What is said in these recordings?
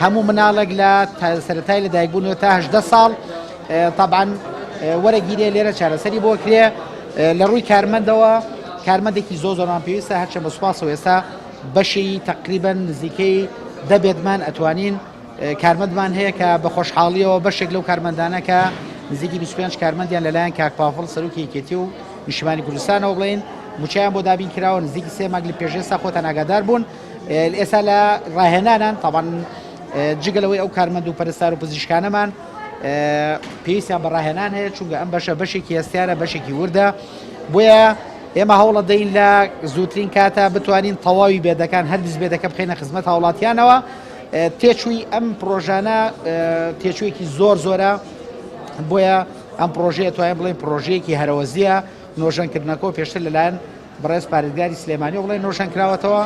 هەموو مناڵێک لە سەرەتای لەدایکبوونەوە تا 18 ساڵ طبعاً وەرەگیرێ لێرە چارەسەری بۆ کرێ لە ڕووی کارمەندەوە کارمەندێکی زۆران پێویستە هەرچە بەسوپاسەوە ئێستا بەشی تقریباً نزیکەی دەبێتمان ئەتوانین کارمەندمان هەیە کە بە خۆشحاڵیەوە بەشێک لەو کارمەندانە کە نزیکی 25 کارمەندیان لەلایەن کاک پافڵ سەرۆکی یەکێتی و نیشتیمانی کوردستانەوە بڵێن موچیان بۆ دابین کراوە نزیکی 3 مانگ لە پێشێستا خۆتان ئاگادار بوون ئێستا لە ڕاهێنانان طبعاً جگەلەوەی ئەو کارمەند و پەرستار و پزیشکانەمان پێویستیان بە ڕاهێنان هەیە چونکە ئەم بەشە بەشێکی هەستیارە بەشێکی وردە بۆیە ئێمە هەوڵە دەین لە زووترین کاتە بتوانین تەواوی بێدەکان هەردیز بێدەکە بخینە خزمەت هاوڵاتیانەوە تێچووی ئەم پرۆژانە تێچوویەکی زۆرە بۆیە ئەم پرۆژەیە توانین بڵێن پرۆژەیەکی هەرەوەزیە نۆژەنکردنەکە پێشتر لەلایەن بەڕێز پارێزگاری سلێمانی بڵێن نۆژەن کراوەتەوە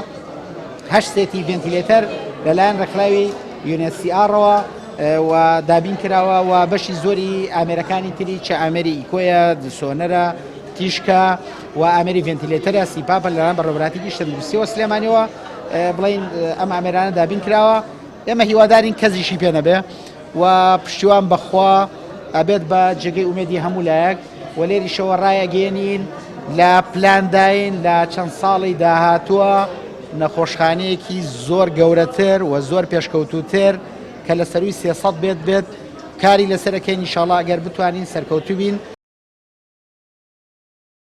8 سێتی ڤێنتیلێتەر لەلایەن ڕێکخراوی UNHCR-ەوە و دابین کراوە و بەشی زۆری ئامێرەکانی تری چە ئامێری ئیکۆیە سۆنەرە تیشکە و ئامێری ڤێنتیلێتەرە سیپاپە لەلایەن بەڕێوەبەراتی شتەندروستیەوە سلێمانیەوە بڵین ئەم ئامێرانە دابین کراوە ئێمە هیوادارین کەزیشی پێ نەبێ و پشتیوان بەخوا ئەبێت بە جێگەی ئومێدی هەموو لایەک و لێریشەوە ڕایەگەێنین لە پلانداین لە چەند ساڵی داهاتووە نەخۆشخانەیەکی زۆر گەورەتر و زۆر پێشکەوتوتر کە لە سەروی 300 بێت کاری لەسەرەکەین ئینشاڵڵا ئەگەر بتوانین سەرکەوتوو بین